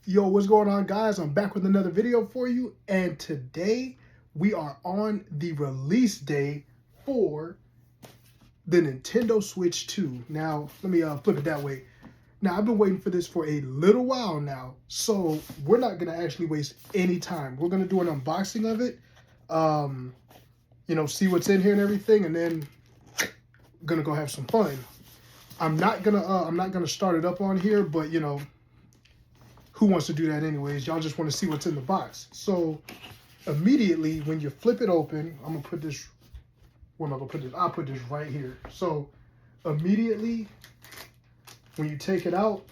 Yo, what's going on, guys? I'm back with another video for you, and today we are on the release day for the Nintendo Switch 2. Now, let me flip it that way. Now, I've been waiting for this for a little while now, so we're not going to actually waste any time. We're going to do an unboxing of it, see what's in here and everything, and then going to go have some fun. I'm not gonna start it up on here, but who wants to do that anyways? Y'all just want to see what's in the box. So immediately when you flip it open, I'm gonna put this, where am I gonna put this? I'll put this right here. So immediately when you take it out,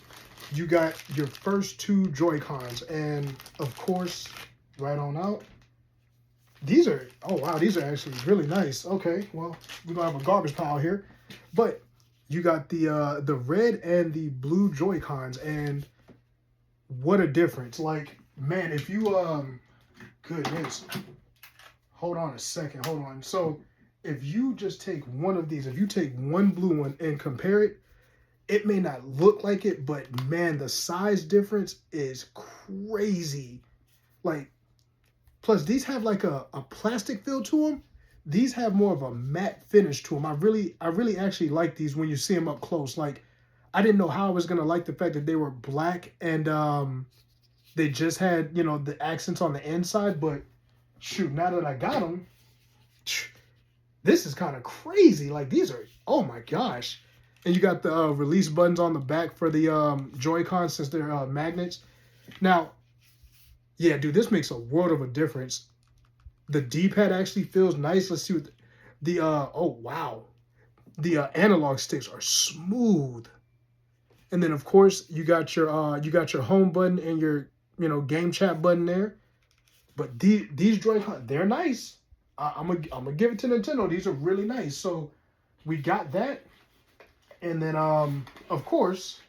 you got your first two Joy-Cons, and of course, right on out, these are, oh wow, these are actually really nice. Okay, well, we're gonna have a garbage pile here, but you got the red and the blue Joy-Cons, and what a difference. Like, man, if you goodness, hold on a second, hold on. So if you just take one of these, if you take one blue one and compare it, it may not look like it, but man, the size difference is crazy. Like, plus these have like a plastic feel to them. These have more of a matte finish to them. I really actually like these when you see them up close. Like, I didn't know how I was gonna like the fact that they were black and they just had, the accents on the inside. But shoot, now that I got them, this is kind of crazy. Like, these are, oh my gosh. And you got the release buttons on the back for the Joy-Con, since they're magnets. Now, yeah, dude, this makes a world of a difference. The D-pad actually feels nice. Let's see what oh wow. The analog sticks are smooth. And then of course you got your home button and your game chat button there. But these Joy-Con, they're nice. I'm gonna give it to Nintendo. These are really nice. So we got that, and then of course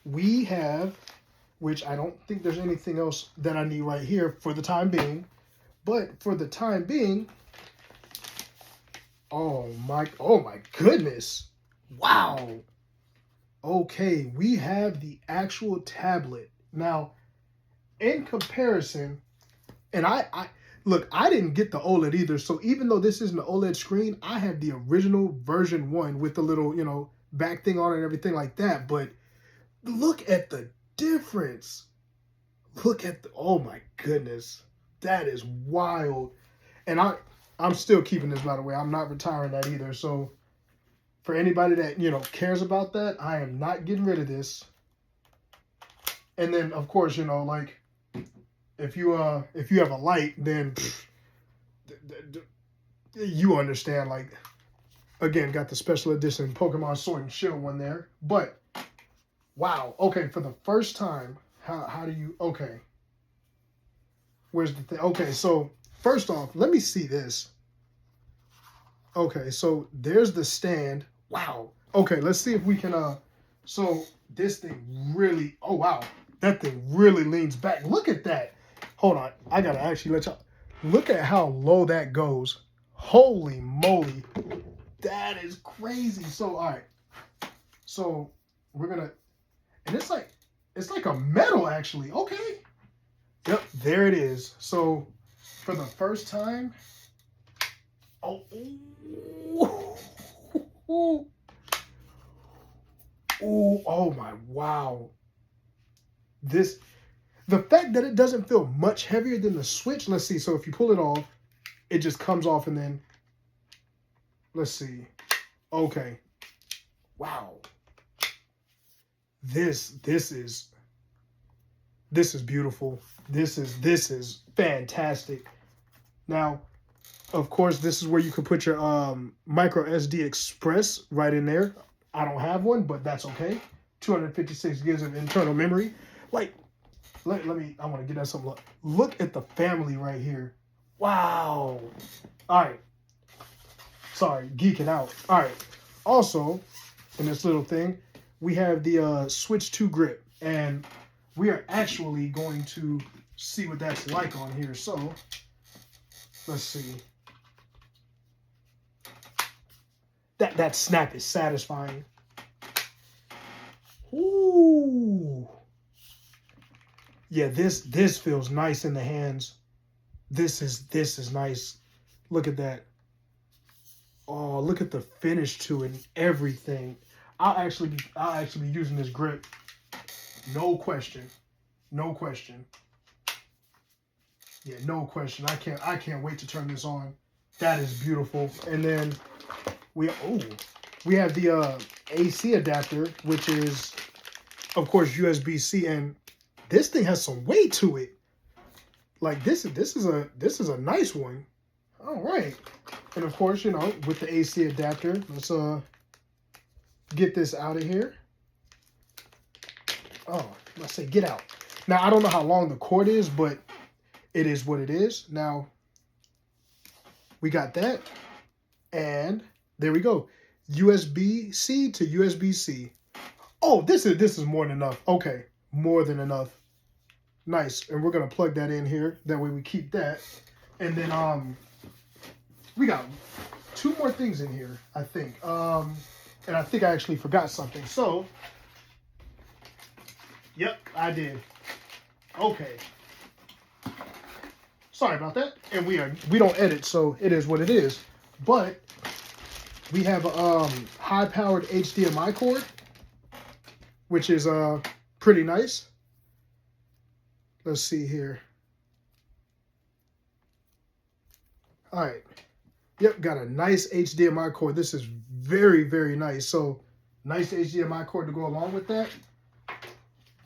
we have, which I don't think there's anything else that I need right here for the time being. But for the time being, oh my goodness, wow. Okay, we have the actual tablet. Now, in comparison, and I look, I didn't get the OLED either. So even though this isn't an OLED screen, I have the original version 1 with the little, back thing on it and everything like that. But look at the difference. Look at the, oh my goodness. That is wild. And I'm still keeping this, by the way. I'm not retiring that either. So for anybody that, cares about that, I am not getting rid of this. And then of course, like, if you have a light, then you understand. Like, again, got the special edition Pokemon Sword and Shield one there. But wow, okay, for the first time, how do you, okay, where's the thing? Okay, so first off, let me see this. Okay, so there's the stand. Wow. Okay, let's see if we can, so this thing really, oh wow, that thing really leans back. Look at that. Hold on, I gotta actually let y'all, look at how low that goes. Holy moly. That is crazy. So, all right. So we're gonna, and it's like a metal actually. Okay. Yep, there it is. So for the first time, oh, ooh, oh my, wow. The fact that it doesn't feel much heavier than the Switch. Let's see. So if you pull it off, it just comes off, and then let's see. Okay. Wow. This is beautiful. This is fantastic. Now, of course, this is where you can put your micro SD Express right in there. I don't have one, but that's okay. 256 gigs of internal memory. Like, let me, I want to get that something. Look at the family right here. Wow. All right. Sorry, geeking out. All right. Also, in this little thing, we have the Switch 2 grip, and we are actually going to see what that's like on here. So let's see. That snap is satisfying. Ooh. Yeah, this feels nice in the hands. This is nice. Look at that. Oh, look at the finish to it and everything. I'll actually be using this grip. No question. No question. Yeah, no question. I can't wait to turn this on. That is beautiful. And then we have the AC adapter, which is of course USB-C, and this thing has some weight to it. Like this is a nice one. All right. And of course, you know, with the AC adapter, let's get this out of here. Oh, let's say get out. Now, I don't know how long the cord is, but it is what it is. Now, we got that. And there we go. USB-C to USB-C. Oh, this is more than enough. Okay, more than enough. Nice. And we're going to plug that in here. That way we keep that. And then we got 2 more things in here, I think. And I think I actually forgot something. So, yep, I did. Okay. Sorry about that. And we don't edit, so it is what it is. But we have a high-powered HDMI cord, which is pretty nice. Let's see here. All right. Yep, got a nice HDMI cord. This is very, very nice. So, nice HDMI cord to go along with that.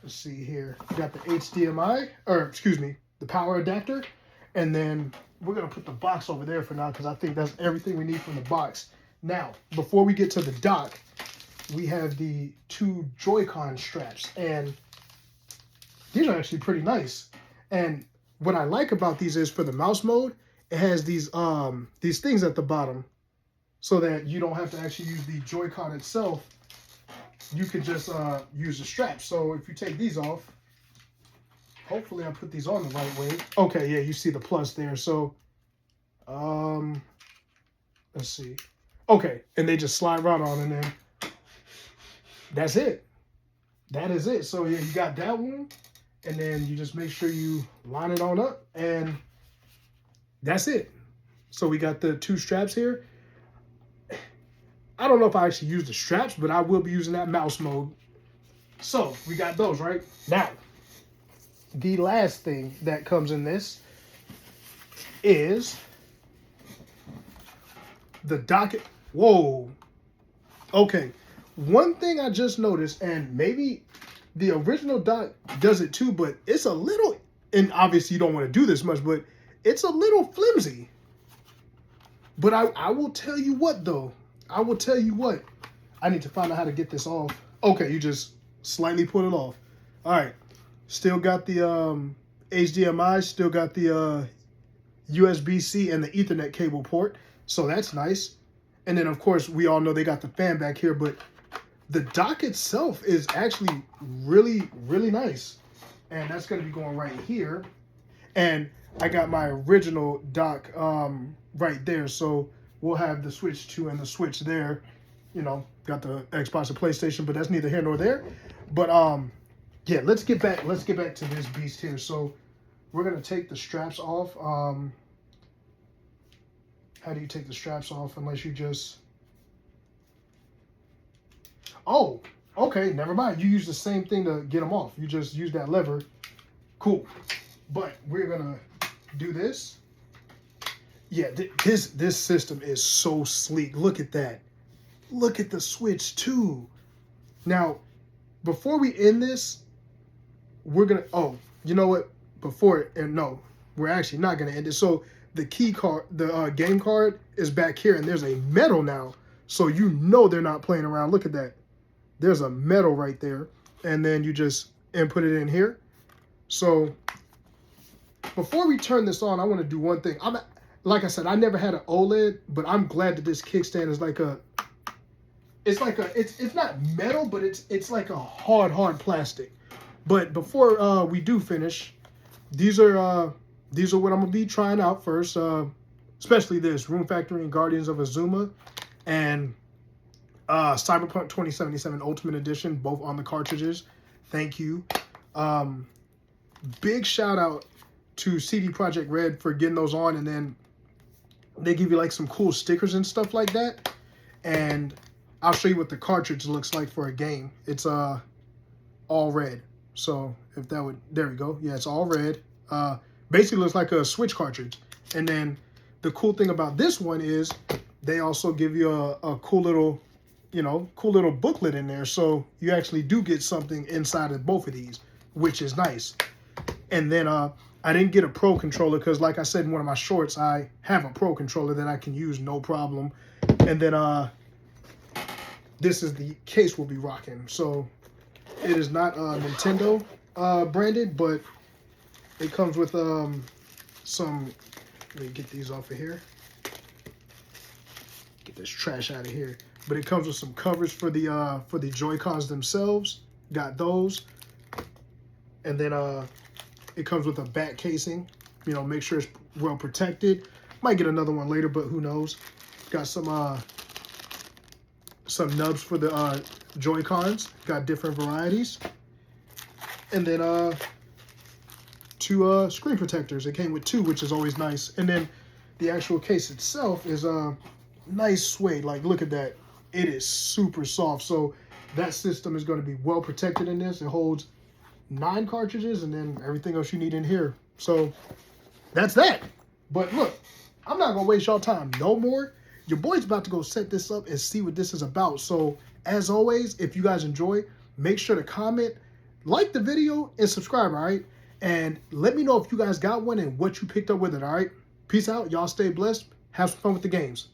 Let's see here. We got the HDMI, or excuse me, the power adapter. And then we're going to put the box over there for now because I think that's everything we need from the box. Now, before we get to the dock, we have the 2 Joy-Con straps. And these are actually pretty nice. And what I like about these is for the mouse mode, it has these things at the bottom so that you don't have to actually use the Joy-Con itself. You can just use the straps. So if you take these off, hopefully I put these on the right way. Okay, yeah, you see the plus there. So, let's see. Okay, and they just slide right on, and then that's it. That is it. So yeah, you got that one, and then you just make sure you line it on up, and that's it. So we got the 2 straps here. I don't know if I actually use the straps, but I will be using that mouse mode. So we got those, right? Now, the last thing that comes in this is the docket. Whoa. Okay. One thing I just noticed, and maybe the original dock does it too, but it's a little, and obviously you don't want to do this much, but it's a little flimsy. But I will tell you what, though. I will tell you what. I need to find out how to get this off. Okay, you just slightly pull it off. All right. Still got the HDMI. Still got the USB-C and the Ethernet cable port. So that's nice. And then, of course, we all know they got the fan back here. But the dock itself is actually really, really nice. And that's going to be going right here. And I got my original dock right there. So we'll have the Switch 2 and the Switch there. You know, got the Xbox and PlayStation, but that's neither here nor there. But yeah, let's get back to this beast here. So we're gonna take the straps off. How do you take the straps off unless you just... Oh, okay, never mind. You use the same thing to get them off. You just use that lever. Cool. But we're gonna do this. Yeah, this system is so sleek. Look at that. Look at the Switch 2. Now, before we end this, we're gonna... Oh, you know what? No, we're actually not gonna end it. So the key card, the game card is back here, and there's a metal now. So you know they're not playing around. Look at that. There's a metal right there, and then you just input it in here. So before we turn this on, I want to do one thing. Like I said, I never had an OLED, but I'm glad that this kickstand is like a... It's not metal, but it's like a hard plastic. But before we do finish, these are what I'm gonna be trying out first. Especially this Room Factory and Guardians of Azuma, and Cyberpunk 2077 Ultimate Edition, both on the cartridges. Thank you. big shout out to CD Projekt Red for getting those on, and then they give you like some cool stickers and stuff like that. And I'll show you what the cartridge looks like for a game. It's all red. So if that would, there we go. Yeah, it's all red. Basically looks like a Switch cartridge. And then the cool thing about this one is they also give you a cool little, you know, cool little booklet in there. So you actually do get something inside of both of these, which is nice. And then I didn't get a Pro controller because, like I said in one of my shorts, I have a Pro controller that I can use no problem. And then this is the case we'll be rocking. So it is not Nintendo branded, but it comes with some. Let me get these off of here. Get this trash out of here. But it comes with some covers for the Joy-Cons themselves. Got those. And then it comes with a back casing. You know, make sure it's well protected. Might get another one later, but who knows. Got some nubs for the Joy-Cons. Got different varieties. And then two screen protectors. It came with two, which is always nice. And then the actual case itself is nice suede. Like, look at that. It is super soft. So that system is going to be well protected in this. It holds 9 cartridges and then everything else you need in here. So that's that. But look, I'm not going to waste y'all time no more. Your boy's about to go set this up and see what this is about. So as always, if you guys enjoy, make sure to comment, like the video, and subscribe, all right? And let me know if you guys got one and what you picked up with it, all right? Peace out. Y'all stay blessed. Have some fun with the games.